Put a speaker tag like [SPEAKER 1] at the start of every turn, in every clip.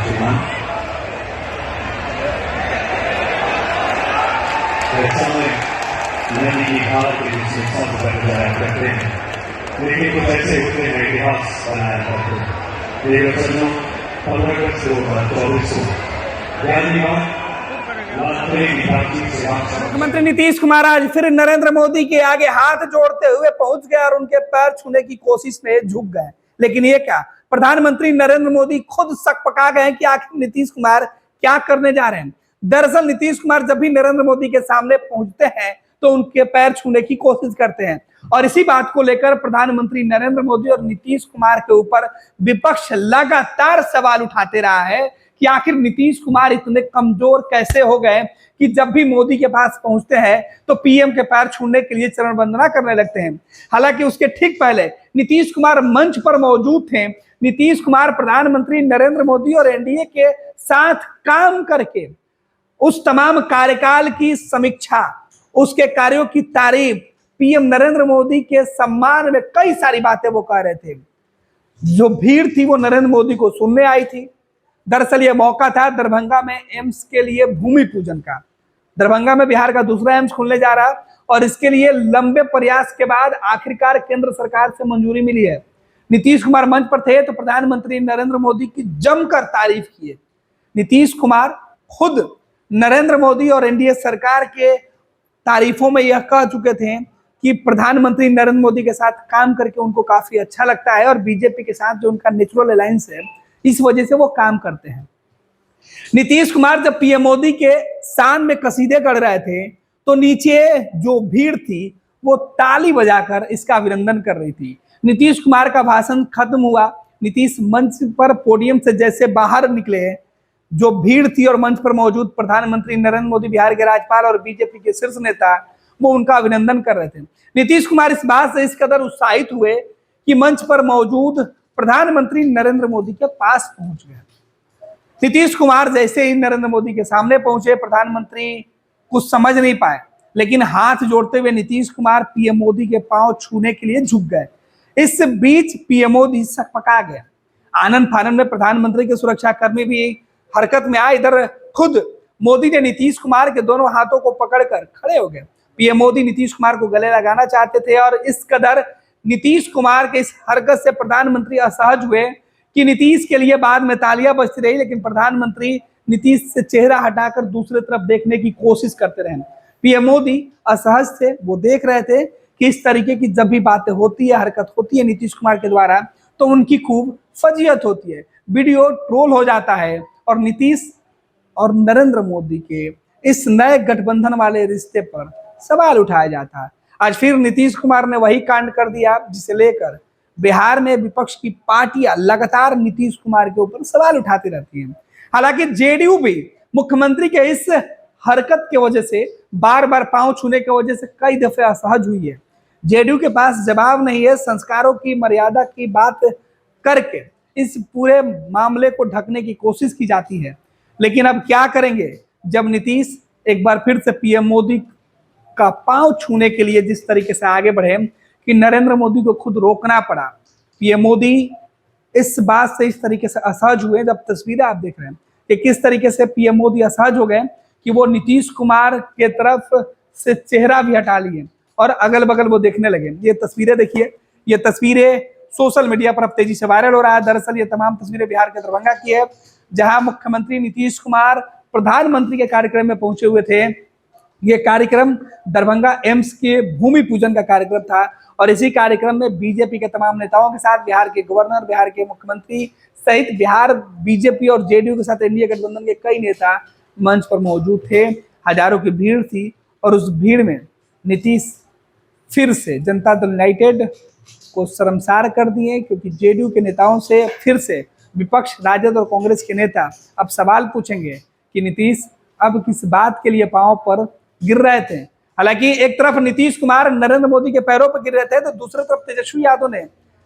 [SPEAKER 1] श्रीमान। नदी की भाव के जिससे सब बदलाया करते हैं, लेकिन कुछ ऐसे होते हैं इतिहास बनाया करते हैं। ये वचनों 15 से 24
[SPEAKER 2] मुख्यमंत्री नीतीश कुमार आज फिर नरेंद्र मोदी के आगे हाथ जोड़ते हुए पहुंच गए और उनके पैर छूने की कोशिश में झुक गए। लेकिन ये क्या, प्रधानमंत्री नरेंद्र मोदी खुद शक पका गए कि आखिर नीतीश कुमार क्या करने जा रहे हैं। दरअसल नीतीश कुमार जब भी नरेंद्र मोदी के सामने पहुंचते हैं तो उनके पैर छूने की कोशिश करते हैं और इसी बात को लेकर प्रधानमंत्री नरेंद्र मोदी और नीतीश कुमार के ऊपर विपक्ष लगातार सवाल उठाते रहा है कि आखिर नीतीश कुमार इतने कमजोर कैसे हो गए कि जब भी मोदी के पास पहुंचते हैं तो पीएम के पैर छूने के लिए चरण वंदना करने लगते हैं। हालांकि उसके ठीक पहले नीतीश कुमार मंच पर मौजूद थे। नीतीश कुमार प्रधानमंत्री नरेंद्र मोदी और एनडीए के साथ काम करके उस तमाम कार्यकाल की समीक्षा, उसके कार्यों की तारीफ, पीएम नरेंद्र मोदी के सम्मान में कई सारी बातें वो कह रहे थे। जो भीड़ थी वो नरेंद्र मोदी को सुनने आई थी। दरअसल ये मौका था दरभंगा में एम्स के लिए भूमि पूजन का। दरभंगा में बिहार का दूसरा एम्स खुलने जा रहा और इसके लिए लंबे प्रयास के बाद आखिरकार केंद्र सरकार से मंजूरी मिली है। नीतीश कुमार मंच पर थे तो प्रधानमंत्री नरेंद्र मोदी की जमकर तारीफ किए। नीतीश कुमार खुद नरेंद्र मोदी और एनडीए सरकार के तारीफों में यह कह चुके थे कि प्रधानमंत्री नरेंद्र मोदी के साथ काम करके उनको काफी अच्छा लगता है और बीजेपी के साथ जो उनका नेचुरल अलायंस है इस वजह से वो काम करते हैं। नीतीश कुमार जब पीएम मोदी के शान में कसीदे गढ़ रहे थे तो नीचे जो भीड़ थी वो ताली बजाकर इसका अभिनंदन कर रही थी। नीतीश कुमार का भाषण खत्म हुआ। नीतीश मंच पर पोडियम से जैसे बाहर निकले, जो भीड़ थी और मंच पर मौजूद प्रधानमंत्री नरेंद्र मोदी, बिहार के राज्यपाल और बीजेपी के शीर्ष नेता वो उनका अभिनंदन कर रहे थे। नीतीश कुमार इस बात से इस कदर उत्साहित हुए कि मंच पर मौजूद प्रधानमंत्री नरेंद्र मोदी के पास पहुंच गए। नीतीश कुमार जैसे ही नरेंद्र मोदी के सामने पहुंचे, प्रधानमंत्री कुछ समझ नहीं पाए, लेकिन हाथ जोड़ते हुए नीतीश कुमार पीएम मोदी के पांव छूने के लिए झुक गए। इस बीच पीएम मोदी सकपका गए। आनंद फानन में प्रधानमंत्री के सुरक्षा कर्मी भी हरकत में आए। इधर खुद मोदी ने नीतीश कुमार के दोनों हाथों को पकड़कर खड़े हो गए। पीएम मोदी नीतीश कुमार को गले लगाना चाहते थे और इस कदर नीतीश कुमार के इस हरकत से प्रधानमंत्री असहज हुए कि नीतीश के लिए बाद में तालियां बजती रही, लेकिन प्रधानमंत्री नीतीश से चेहरा हटाकर दूसरी तरफ देखने की कोशिश करते रहे। पीएम मोदी असहज थे, वो देख रहे थे कि इस तरीके की जब भी बातें होती है, हरकत होती है नीतीश कुमार के द्वारा तो उनकी खूब फजीयत होती है, वीडियो ट्रोल हो जाता है और नीतीश और नरेंद्र मोदी के इस नए गठबंधन वाले रिश्ते पर सवाल उठाया जाता है। आज फिर नीतीश कुमार ने वही कांड कर दिया जिसे लेकर बिहार में विपक्ष की पार्टियां लगातार नीतीश कुमार के ऊपर सवाल उठाती रहती हैं। हालांकि जेडीयू भी मुख्यमंत्री के इस हरकत की वजह से, बार बार पांव छूने की वजह से कई दफे असहज हुई है। जेडीयू के पास जवाब नहीं है। संस्कारों की मर्यादा की बात करके इस पूरे मामले को ढकने की कोशिश की जाती है, लेकिन अब क्या करेंगे जब नीतीश एक बार फिर से पीएम मोदी का पांव छूने के लिए जिस तरीके से आगे बढ़े कि नरेंद्र मोदी को खुद रोकना पड़ा। पीएम मोदी इस बात से इस तरीके से असहज हुए, जब तस्वीरें आप देख रहे हैं कि किस तरीके से पीएम मोदी असहज हो गए कि वो नीतीश कुमार के तरफ से चेहरा भी हटा लिए और अगल बगल वो देखने लगे। ये तस्वीरें देखिए, ये तस्वीरें सोशल मीडिया पर अब तेजी से वायरल हो रहा है। दरअसल ये तमाम तस्वीरें बिहार के दरभंगा की है, जहां मुख्यमंत्री नीतीश कुमार प्रधानमंत्री के कार्यक्रम में पहुंचे हुए थे। ये कार्यक्रम दरभंगा एम्स के भूमि पूजन का कार्यक्रम था और इसी कार्यक्रम में बीजेपी के तमाम नेताओं के साथ बिहार के गवर्नर, बिहार के मुख्यमंत्री सहित बिहार बीजेपी और जेडीयू के साथ एनडीए गठबंधन के कई नेता मंच पर मौजूद थे। हजारों की भीड़ थी और उस भीड़ में नीतीश फिर से जनता दल यूनाइटेड को शर्मसार कर दिए, क्योंकि जेडीयू के नेताओं से फिर से विपक्ष, राजद और कांग्रेस के नेता अब सवाल पूछेंगे कि नीतीश अब किस बात के लिए पांव पर गिर रहे थे। हालांकि एक तरफ नीतीश कुमार नरेंद्र मोदी के पैरों पर गिर रहे थे तो दूसरी तरफ तेजस्वी यादव ने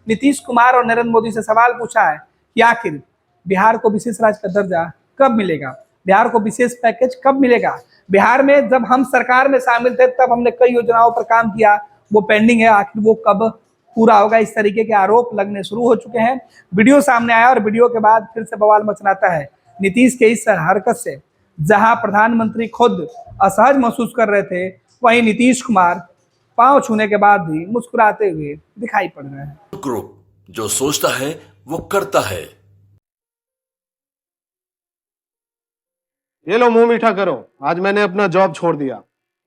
[SPEAKER 2] नीतीश कुमार और नरेंद्र मोदी से सवाल पूछा है कि आखिर बिहार को विशेष राज्य का दर्जा कब मिलेगा, बिहार को विशेष पैकेज कब मिलेगा। बिहार में जब हम सरकार में शामिल थे तब हमने कई योजनाओं पर काम किया, वो पेंडिंग है, आखिर वो कब पूरा होगा। इस तरीके के आरोप लगने शुरू हो चुके हैं। वीडियो सामने आया और वीडियो के बाद फिर से बवाल मचनाता है। नीतीश के इस हरकत से जहां प्रधानमंत्री खुद असहज महसूस कर रहे थे, वहीं नीतीश कुमार पांव छूने के बाद भी मुस्कुराते हुए दिखाई पड़ रहे हैं।
[SPEAKER 3] ग्रुप, जो सोचता है वो करता है।
[SPEAKER 4] ये लो मुंह मीठा करो, आज मैंने अपना जॉब छोड़ दिया,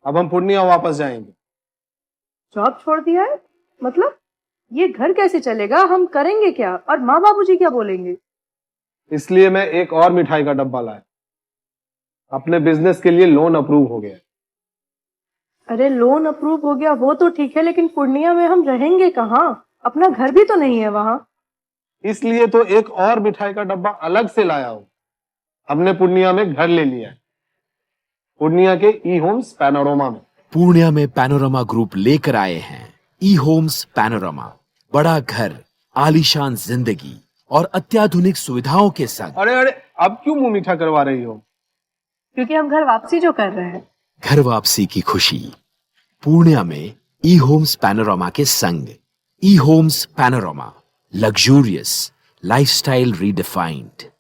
[SPEAKER 4] अब हम पूर्णिया वापस जाएंगे।
[SPEAKER 5] जॉब छोड़ दिया है? मतलब ये घर कैसे चलेगा? हम करेंगे क्या? और माँ बाबूजी क्या बोलेंगे?
[SPEAKER 4] इसलिए मैं एक और मिठाई का डब्बा लाया। अपने बिजनेस के लिए लोन अप्रूव हो गया।
[SPEAKER 5] अरे लोन अप्रूव हो गया वो तो ठीक है, लेकिन पूर्णिया में हम रहेंगे कहाँ? अपना घर भी तो नहीं है वहां।
[SPEAKER 4] इसलिए तो एक और मिठाई का डब्बा अलग से लाया हूं। हमने पूर्णिया में घर ले लिया है, पूर्णिया के ई होम्स पैनोरमा में।
[SPEAKER 6] पूर्णिया में पैनोरमा ग्रुप लेकर आए हैं ई होम्स पैनोरमा, बड़ा घर, आलीशान जिंदगी और अत्याधुनिक सुविधाओं के संग।
[SPEAKER 4] अरे अरे, अब क्यों मुंह मीठा करवा रही हो?
[SPEAKER 5] क्योंकि हम घर वापसी जो कर रहे हैं।
[SPEAKER 6] घर वापसी की खुशी पूर्णिया में ई होम्स पैनोरमा के संग। E Homes Panorama, luxurious lifestyle redefined.